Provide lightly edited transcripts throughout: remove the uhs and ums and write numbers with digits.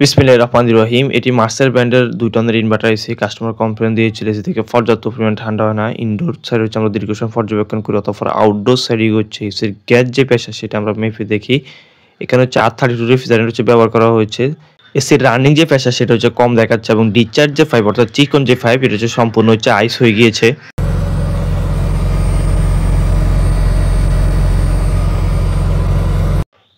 বিসমিল্লাহির রহমানির রহিম। এটি মার্সেল ব্র্যান্ডের 2 টনের ইনভার্টার এসি। কাস্টমার কমপ্লেইন দিয়েছিল এসি থেকে পর্যাপ্ত পরিমাণ ঠান্ডা হয় না। ইনডোর সাইড হচ্ছে আমরা দীর্ঘ সময় পর্যবেক্ষণ করি, অতঃপর আউটডোর সাইডে হচ্ছে এসির গ্যাস যে প্রেসার সেটা আমরা মেপে দেখি। এখানে হচ্ছে R32 রেফ্রিজারেন্ট হচ্ছে ব্যবহার করা হয়েছে। এসির রানিং যে প্রেসার সেটা হচ্ছে কম দেখাচ্ছে এবং ডিসচার্জ যে পাইপ অর্থাৎ চিকন যে পাইপ এটা হচ্ছে সম্পূর্ণ হচ্ছে আইস হয়ে গিয়েছে।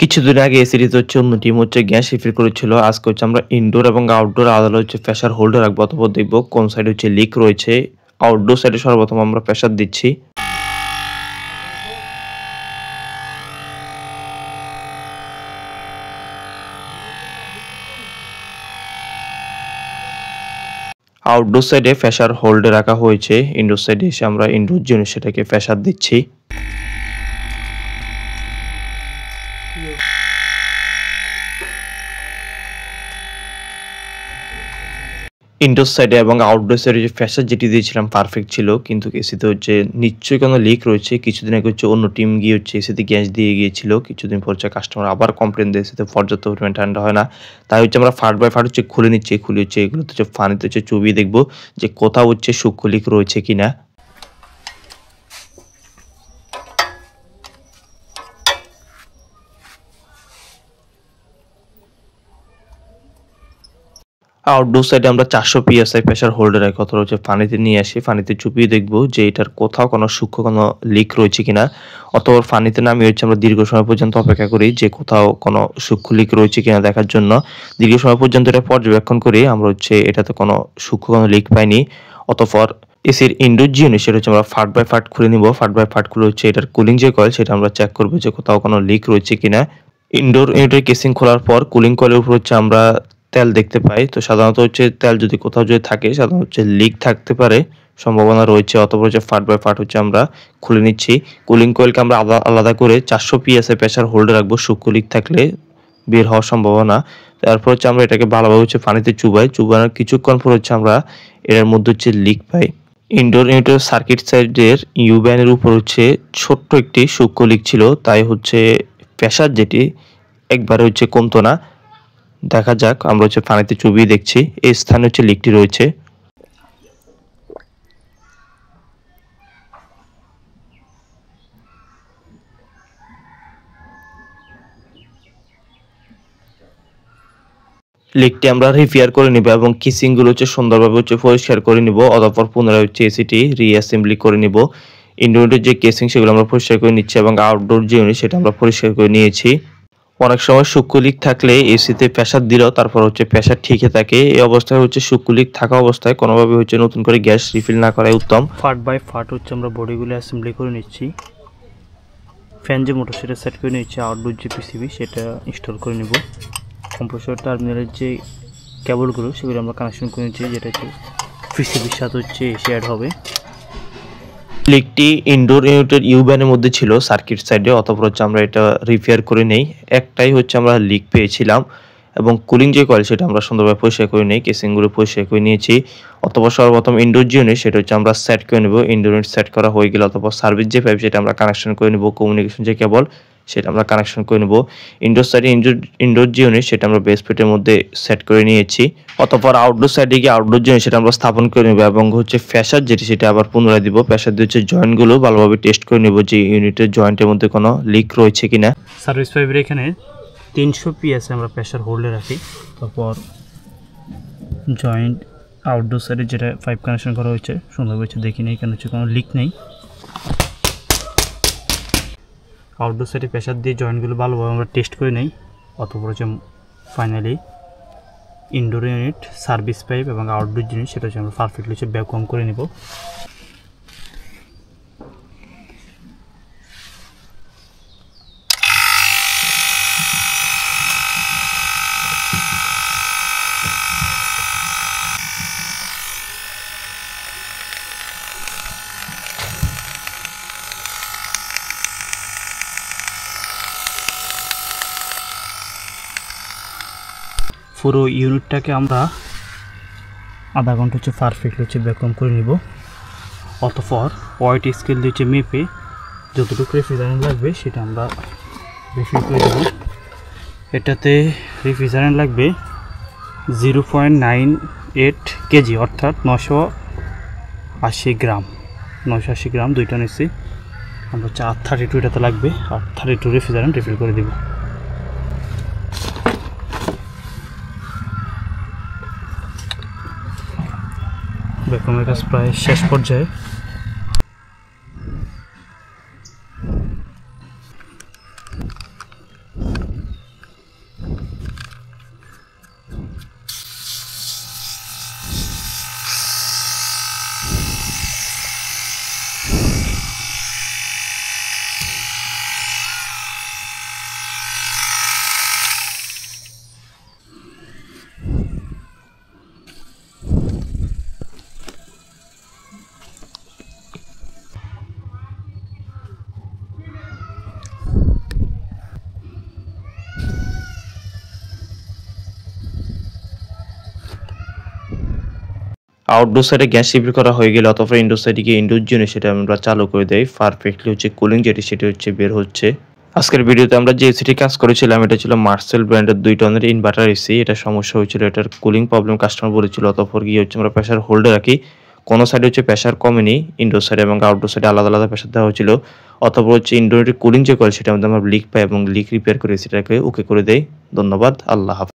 কিছুদিন আগে এসিটিতে হচ্ছে অন্য টিম হচ্ছে গ্যাস রিফিল করেছিল। আজকে হচ্ছে আমরা ইনডোর এবং আউটডোর আলাদা হচ্ছে প্রেসার হোল্ডার রাখবো, অতঃপর দেখবো কোন সাইডে হচ্ছে লিক রয়েছে। আউটডোর সাইডে সর্বপ্রথম আমরা প্রেসার দিচ্ছি। আউটডোর সাইডে প্রেসার হোল্ডে রাখা হয়েছে। ইনডোর সাইডে এসে আমরা ইনডোর জন্য সেটাকে প্রেসার দিচ্ছি। ইনডোর সাইডে এবং আউটডোর সাইডে যে প্রেসার যেটি দিয়েছিলাম পারফেক্ট ছিল, কিন্তু এসিতে হচ্ছে নিশ্চয়ই কোনো লিক রয়েছে। কিছুদিন আগে হচ্ছে অন্য টিম গিয়ে হচ্ছে এসিতে গ্যাস দিয়ে গিয়েছিল। কিছুদিন পর হচ্ছে কাস্টমার আবার কমপ্লেন দিয়ে এসিতে পর্যাপ্ত পরিমাণ ঠান্ডা হয় না। তাই হচ্ছে আমরা ফার্ট বাই ফার্ট হচ্ছে খুলে নিচ্ছি। খুলে হচ্ছে এগুলোতে হচ্ছে পানিতে হচ্ছে চুবিয়ে দেখবো যে কোথাও হচ্ছে সূক্ষ্ম লিক রয়েছে কিনা। আউটডোর সাইডে আমরা 400 PSI প্রেসার হোল্ডার রাখি, অথবা হচ্ছে পানিতে নিয়ে আসি। পানিতে চুপিয়ে দেখবো যে এটার কোথাও কোনো সূক্ষ্ম কোনো লিক রয়েছে কিনা। অথবা পানিতে নামিয়ে হচ্ছে আমরা দীর্ঘ সময় পর্যন্ত অপেক্ষা করি যে কোথাও কোনো সূক্ষ্ম লিক রয়েছে কিনা দেখার জন্য। দীর্ঘ সময় পর্যন্ত এটা পর্যবেক্ষণ করি, আমরা হচ্ছে এটাতে কোনো সূক্ষ্ম কোনো লিক পাইনি। অতঃপর এসির ইনডোর যে ইউনিট সেটা হচ্ছে আমরা ফার্ট বাই ফার্ট খুলে নিব। ফার্ট বাই ফার্ট খুলে হচ্ছে এটার কুলিং যে কয়েল সেটা আমরা চেক করবো যে কোথাও কোনো লিক রয়েছে কিনা। ইনডোর ইউনিটের কেসিং খোলার পর কুলিং কয়েলের উপর হচ্ছে আমরা তেল দেখতে পাই। তো সাধারণত হচ্ছে তেল যদি কোথাও যদি থাকে সাধারণত হচ্ছে লিক থাকতে পারে, সম্ভাবনা রয়েছে। অথবা হচ্ছে ফার্ট বাই ফার্ট হচ্ছে আমরা খুলে নিচ্ছি। কুলিং কয়েলকে আমরা আলাদা করে 400 PSI প্রেসার হোল্ডে রাখবো। সূক্ষ্ম লিক থাকলে বের হওয়ার সম্ভাবনা। তারপর হচ্ছে আমরা এটাকে ভালোভাবে হচ্ছে পানিতে চুবানোর কিছুক্ষণ পর হচ্ছে আমরা এর মধ্যে হচ্ছে লিক পাই। ইনডোর ইউনিটের সার্কিট সাইডের ইউব্যানের উপর হচ্ছে ছোট্ট একটি সূক্ষ্ম লিক ছিল, তাই হচ্ছে প্রেসার যেটি একবারে হচ্ছে কমতো না। দেখা যাক, আমরা হচ্ছে পানিতে চুবিয়ে দেখছি। এই স্থানে হচ্ছে লিকটি রয়েছে। লিকটি আমরা রিপেয়ার করে নিব এবং কিসিং গুলো হচ্ছে সুন্দরভাবে হচ্ছে পরিষ্কার করে নিব। অতঃপর পুনরায় হচ্ছে এসিটি রিঅ্যাসেম্বলি করে নিব। ইনডোরের যে কেসিং সেগুলো আমরা পরিষ্কার করে নিচ্ছি এবং আউটডোর যে ইউনিট সেটা আমরা পরিষ্কার করে নিয়েছি। অনেক সময় সূক্ষ্ম লিক থাকলে এসিতে প্রেসার দিলেও তারপর হচ্ছে প্রেসার ঠিকই থাকে। এই অবস্থায় হচ্ছে সূক্ষ্ম লিক থাকা অবস্থায় কোনোভাবে হচ্ছে নতুন করে গ্যাস রিফিল না করাই উত্তম। ফার্ট বাই ফার্ট হচ্ছে আমরা বডিগুলো অ্যাসেম্বলি করে নিচ্ছি। ফ্যান যে মোটর সেটা সেট করে নিচ্ছি। আউটডোর যে পিসিবি সেটা ইনস্টল করে নেব। কম্প্রেসর টার্মিনালের যে কেবলগুলো সেগুলো আমরা কানেকশন করে নিচ্ছি, যেটা হচ্ছে পিসিবির সাথে হচ্ছে শেয়ার হবে। লিকটি ইনডোর ইউনিটের ইউব্যানের মধ্যে ছিল সার্কিট সাইডে, অতঃপর হচ্ছে আমরা এটা রিপেয়ার করে নেই। একটাই হচ্ছে আমরা লিক পেয়েছিলাম এবং কুলিং যে কয়েল সেটা আমরা সুন্দরভাবে পরিষ্কার করে নেই। কেসিংগুলো পরিষ্কার করে নিয়েছি। অতঃপর সর্বপ্রথম ইনডোর যে ইউনিট সেটা হচ্ছে আমরা সেট করে নেব। ইনডোর ইউনিট সেট করা হয়ে গেলে অতঃপর সার্ভিস যে পাইপ সেটা আমরা কানেকশন করে নেব। কমিউনিকেশন যে কেবল সেটা আমরা কানেকশন করে নেব। ইনডোর সাইডে ইনডোর যে ইউনিট সেটা আমরা বেস প্লেটের মধ্যে সেট করে নিয়েছি। অতঃপর আউটডোর সাইডে গিয়ে আউটডোর যে ইউনিট সেটা আমরা স্থাপন করে নেব এবং হচ্ছে প্রেসার যেটি সেটা আবার পুনরায় দিব। প্রেসার দিয়ে হচ্ছে জয়েন্টগুলো ভালোভাবে টেস্ট করে নেব যে ইউনিটের জয়েন্টের মধ্যে কোনো লিক রয়েছে কিনা। সার্ভিস পাইপের এখানে 300 PSI আমরা প্রেসার হোল্ডে রাখি। তারপর জয়েন্ট আউটডোর সাইডে যেটা পাইপ কানেকশন করা হয়েছে সুন্দরভাবে হচ্ছে দেখি নেই, এখানে হচ্ছে কোনো লিক নেই। আউটডোর সাইডে প্রেসার দিয়ে জয়েন্টগুলো ভালোভাবে আমরা টেস্ট করে নেই। অতপর হচ্ছে finally indoor unit, service pipe এবং আউটডোর জিনিস সেটা হচ্ছে আমরা পারফেক্টলি হচ্ছে ভ্যাকুয়াম করে নেব। পুরো ইউনিটটাকে আমরা আধা ঘন্টা হচ্ছে পারফেক্টলি হচ্ছে ভ্যাকুয়াম করে নিব। অতঃপর ওয়েট স্কেল দিয়ে হচ্ছে মেপে যতটুকু রেফ্রিজারেন্ট লাগবে সেটা আমরা রিফিল করে দেব। এটাতে রেফ্রিজারেন্ট লাগবে 0.98 কেজি অর্থাৎ 980 গ্রাম 980 গ্রাম দুইটা নিচ্ছি আমরা হচ্ছে R32 এটাতে লাগবে R32 রেফ্রিজারেন্ট রিফিল করে দিব ভ্যাকুয়ামের কাজ প্রায় শেষ পর্যায়ে আউটডোর সাইডে গ্যাস রিফিল করা হয়ে গেলে অথবা ইনডোর সাইডে গিয়ে ইনডোর জোনে সেটা আমরা চালু করে দেই পারফেক্টলি হচ্ছে কুলিং যেটি সেটা হচ্ছে বের হচ্ছে। আজকের ভিডিওতে আমরা যে এসিটি কাজ করেছিলাম এটা ছিল মার্সেল ব্র্যান্ডের 2 টনের ইনভার্টার এসি। এটা সমস্যা হয়েছিল, এটার কুলিং প্রবলেম কাস্টমার বলেছিল, অতঃপর গিয়ে হচ্ছে আমরা প্রেসার হোল্ডে রাখি। কোনো সাইডে হচ্ছে প্রেসার কমেনি, ইনডোর সাইডে এবং আউটডোর সাইডে আলাদা আলাদা প্রেসার দেওয়া হয়েছিল। অতঃপর হচ্ছে ইনডোরের কুলিং যে কয়েল সেটা মধ্যে আমরা লিক পাই এবং লিক রিপেয়ার করে এসিটাকে ওকে করে দেই। ধন্যবাদ, আল্লাহ হাফেজ।